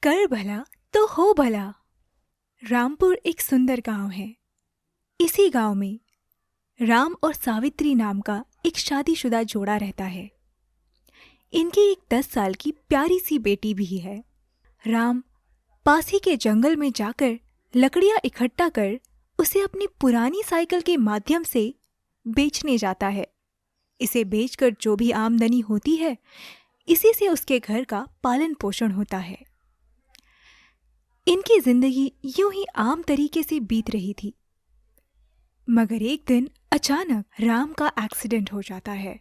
कर भला तो हो भला। रामपुर एक सुंदर गांव है। इसी गांव में राम और सावित्री नाम का एक शादीशुदा जोड़ा रहता है। इनकी एक 10 साल की प्यारी सी बेटी भी है। राम पास ही के जंगल में जाकर लकड़ियां इकट्ठा कर उसे अपनी पुरानी साइकिल के माध्यम से बेचने जाता है। इसे बेचकर जो भी आमदनी होती है, इसी से उसके घर का पालन पोषण होता है। इनकी जिंदगी यूं ही आम तरीके से बीत रही थी, मगर एक दिन अचानक राम का एक्सीडेंट हो जाता है।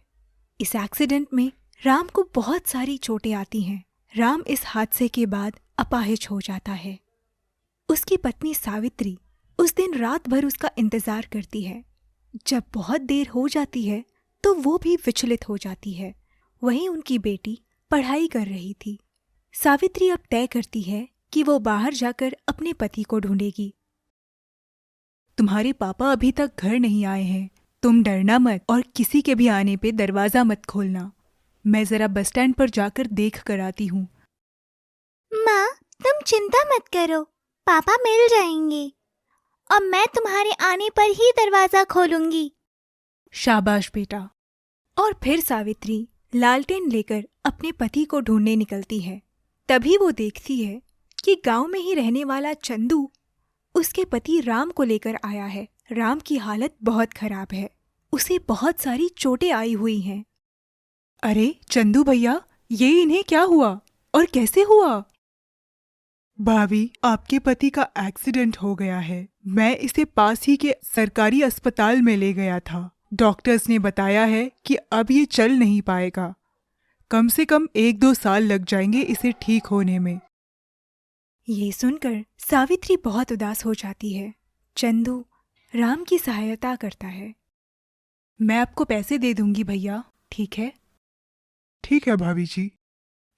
इस एक्सीडेंट में राम को बहुत सारी चोटें आती हैं। राम इस हादसे के बाद अपाहिज हो जाता है। उसकी पत्नी सावित्री उस दिन रात भर उसका इंतजार करती है। जब बहुत देर हो जाती है तो वो भी विचलित हो जाती है। वहीं उनकी बेटी पढ़ाई कर रही थी। सावित्री अब तय करती है कि वो बाहर जाकर अपने पति को ढूंढेगी। तुम्हारे पापा अभी तक घर नहीं आए हैं। तुम डरना मत और किसी के भी आने पे दरवाजा मत खोलना। मैं जरा बस स्टैंड पर जाकर देख कर आती हूँ। माँ, तुम चिंता मत करो, पापा मिल जाएंगे और मैं तुम्हारे आने पर ही दरवाजा खोलूंगी। शाबाश बेटा। और फिर सावित्री लालटेन लेकर अपने पति को ढूंढने निकलती है। तभी वो देखती है कि गांव में ही रहने वाला चंदू उसके पति राम को लेकर आया है। राम की हालत बहुत खराब है। उसे बहुत सारी चोटें आई हुई हैं। अरे चंदू भैया, ये इन्हें क्या हुआ और कैसे हुआ? भाभी, आपके पति का एक्सीडेंट हो गया है। मैं इसे पास ही के सरकारी अस्पताल में ले गया था। डॉक्टर्स ने बताया है कि अब ये चल नहीं पाएगा। कम से कम 1-2 साल लग जाएंगे इसे ठीक होने में। ये सुनकर सावित्री बहुत उदास हो जाती है। चंदू राम की सहायता करता है। मैं आपको पैसे दे दूंगी भैया, ठीक है? ठीक है भाभी जी।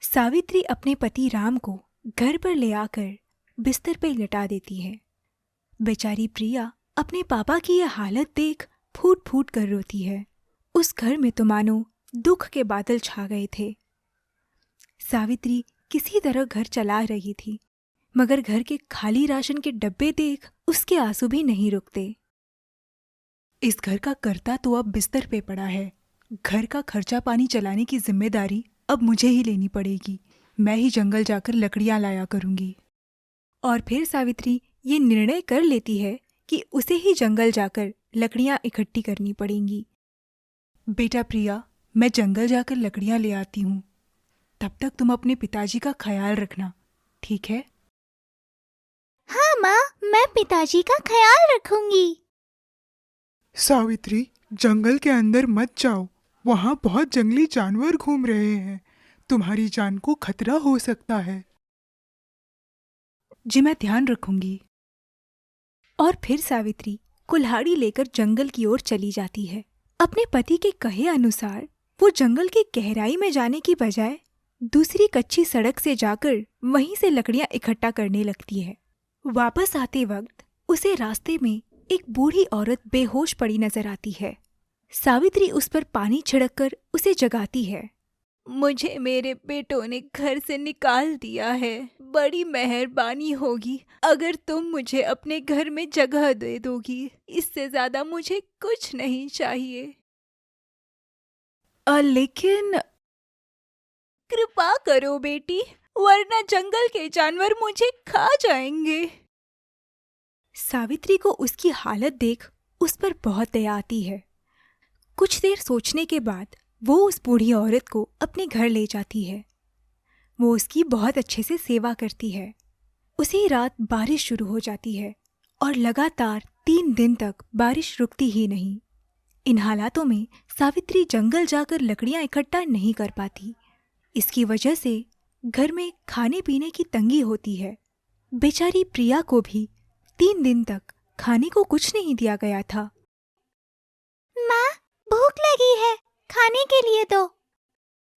सावित्री अपने पति राम को घर पर ले आकर बिस्तर पर लिटा देती है। बेचारी प्रिया अपने पापा की यह हालत देख फूट फूट कर रोती है। उस घर में तो मानो दुख के बादल छा गए थे। सावित्री किसी तरह घर चला रही थी, मगर घर के खाली राशन के डब्बे देख उसके आंसू भी नहीं रुकते। इस घर का कर्ता तो अब बिस्तर पे पड़ा है। घर का खर्चा पानी चलाने की जिम्मेदारी अब मुझे ही लेनी पड़ेगी। मैं ही जंगल जाकर लकड़ियां लाया करूंगी। और फिर सावित्री ये निर्णय कर लेती है कि उसे ही जंगल जाकर लकड़ियां इकट्ठी करनी पड़ेंगी। बेटा प्रिया, मैं जंगल जाकर लकड़ियां ले आती हूँ। तब तक तुम अपने पिताजी का ख्याल रखना, ठीक है? हाँ माँ, मैं पिताजी का ख्याल रखूंगी। सावित्री, जंगल के अंदर मत जाओ। वहाँ बहुत जंगली जानवर घूम रहे हैं। तुम्हारी जान को खतरा हो सकता है। जी मैं ध्यान रखूंगी। और फिर सावित्री कुल्हाड़ी लेकर जंगल की ओर चली जाती है। अपने पति के कहे अनुसार वो जंगल की गहराई में जाने की बजाय दूसरी कच्ची सड़क से जाकर वहीं से लकड़ियां इकट्ठा करने लगती है। वापस आते वक्त उसे रास्ते में एक बूढ़ी औरत बेहोश पड़ी नजर आती है। सावित्री उस पर पानी छिड़ककर उसे जगाती है। मुझे मेरे बेटों ने घर से निकाल दिया है। बड़ी मेहरबानी होगी अगर तुम मुझे अपने घर में जगह दे दोगी। इससे ज्यादा मुझे कुछ नहीं चाहिए। लेकिन कृपा करो बेटी, वरना जंगल के जानवर मुझे खा जाएंगे। सावित्री को उसकी हालत देख उस पर बहुत दया आती है। कुछ देर सोचने के बाद वो उस बूढ़ी औरत को अपने घर ले जाती है। वो उसकी बहुत अच्छे से सेवा करती है। उसी रात बारिश शुरू हो जाती है और लगातार 3 दिन तक बारिश रुकती ही नहीं। इन हालातों में सावित्री जंगल जाकर लकड़ियां इकट्ठा नहीं कर पाती। इसकी वजह से घर में खाने पीने की तंगी होती है। बेचारी प्रिया को भी 3 दिन तक खाने को कुछ नहीं दिया गया था। माँ, भूख लगी है, खाने के लिए दो।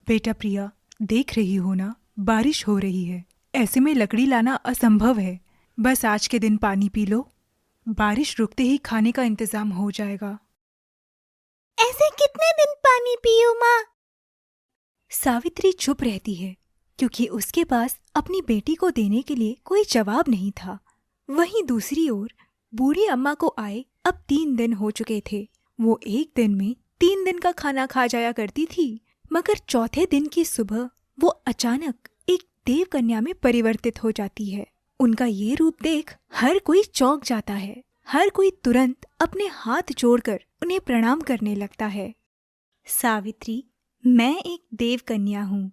बेटा प्रिया, देख रही हो ना, बारिश हो रही है। ऐसे में लकड़ी लाना असंभव है। बस आज के दिन पानी पी लो। बारिश रुकते ही खाने का इंतजाम हो जाएगा। ऐसे कितने दिन पानी पीऊँ माँ? सावित्री चुप रहती है क्योंकि उसके पास अपनी बेटी को देने के लिए कोई जवाब नहीं था। वहीं दूसरी ओर बूढ़ी अम्मा को आए अब 3 दिन हो चुके थे। वो एक दिन में 3 दिन का खाना खा जाया करती थी, मगर चौथे दिन की सुबह वो अचानक एक देव कन्या में परिवर्तित हो जाती है। उनका ये रूप देख हर कोई चौंक जाता है। हर कोई तुरंत अपने हाथ जोड़कर उन्हें प्रणाम करने लगता है। सावित्री, मैं एक देव कन्या हूँ।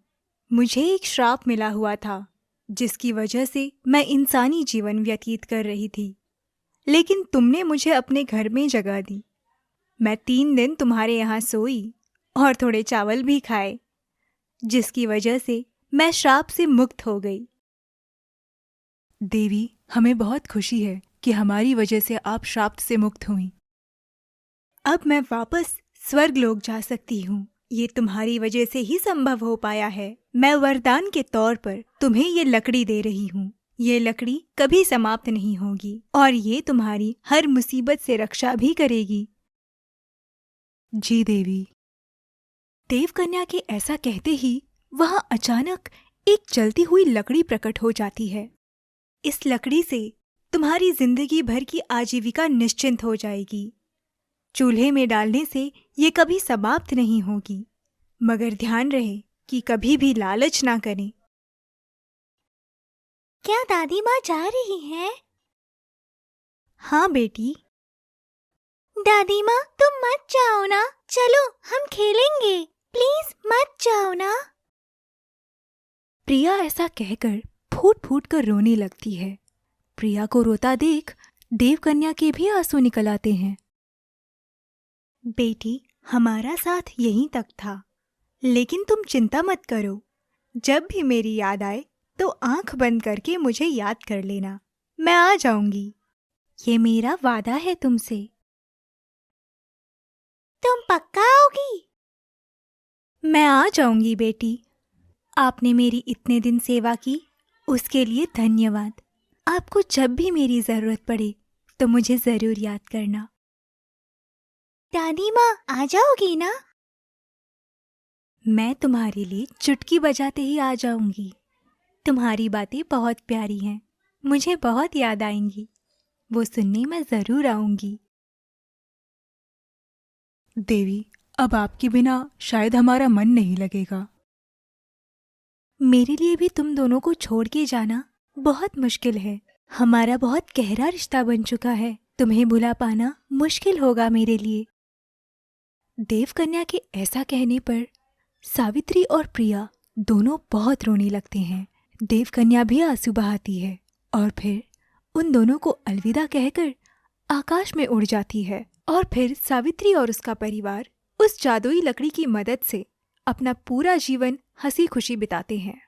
मुझे एक श्राप मिला हुआ था, जिसकी वजह से मैं इंसानी जीवन व्यतीत कर रही थी, लेकिन तुमने मुझे अपने घर में जगह दी। मैं 3 दिन तुम्हारे यहाँ सोई और थोड़े चावल भी खाए, जिसकी वजह से मैं श्राप से मुक्त हो गई। देवी, हमें बहुत खुशी है कि हमारी वजह से आप श्राप से मुक्त हुई। अब मैं वापस स्वर्गलोक जा सकती हूँ। ये तुम्हारी वजह से ही संभव हो पाया है। मैं वरदान के तौर पर तुम्हें ये लकड़ी दे रही हूँ। ये लकड़ी कभी समाप्त नहीं होगी और ये तुम्हारी हर मुसीबत से रक्षा भी करेगी। जी देवी। देवकन्या के ऐसा कहते ही वहाँ अचानक एक जलती हुई लकड़ी प्रकट हो जाती है। इस लकड़ी से तुम्हारी जिंदगी भर की आजीविका निश्चिंत हो जाएगी। चूल्हे में डालने से ये कभी समाप्त नहीं होगी, मगर ध्यान रहे कि कभी भी लालच ना करें। क्या दादी माँ जा रही हैं? हाँ बेटी। दादी माँ, तुम मत जाओ ना, चलो हम खेलेंगे, प्लीज मत जाओ ना। प्रिया ऐसा कहकर फूट फूट कर रोने लगती है। प्रिया को रोता देख देवकन्या के भी आंसू निकल आते हैं। बेटी, हमारा साथ यहीं तक था, लेकिन तुम चिंता मत करो। जब भी मेरी याद आए तो आंख बंद करके मुझे याद कर लेना। मैं आ जाऊंगी। ये मेरा वादा है तुमसे। तुम पक्का आओगी? मैं आ जाऊंगी बेटी। आपने मेरी इतने दिन सेवा की, उसके लिए धन्यवाद। आपको जब भी मेरी जरूरत पड़े तो मुझे जरूर याद करना। दादी माँ, आ जाओगी ना? मैं तुम्हारे लिए चुटकी बजाते ही आ जाऊंगी। तुम्हारी बातें बहुत प्यारी हैं, मुझे बहुत याद आएंगी। वो सुनने मैं जरूर आऊंगी। देवी, अब आपके बिना शायद हमारा मन नहीं लगेगा। मेरे लिए भी तुम दोनों को छोड़ के जाना बहुत मुश्किल है। हमारा बहुत गहरा रिश्ता बन चुका है। तुम्हें भुला पाना मुश्किल होगा मेरे लिए। देवकन्या के ऐसा कहने पर सावित्री और प्रिया दोनों बहुत रोने लगते हैं। देवकन्या भी आंसू बहाती है और फिर उन दोनों को अलविदा कहकर आकाश में उड़ जाती है। और फिर सावित्री और उसका परिवार उस जादुई लकड़ी की मदद से अपना पूरा जीवन हंसी खुशी बिताते हैं।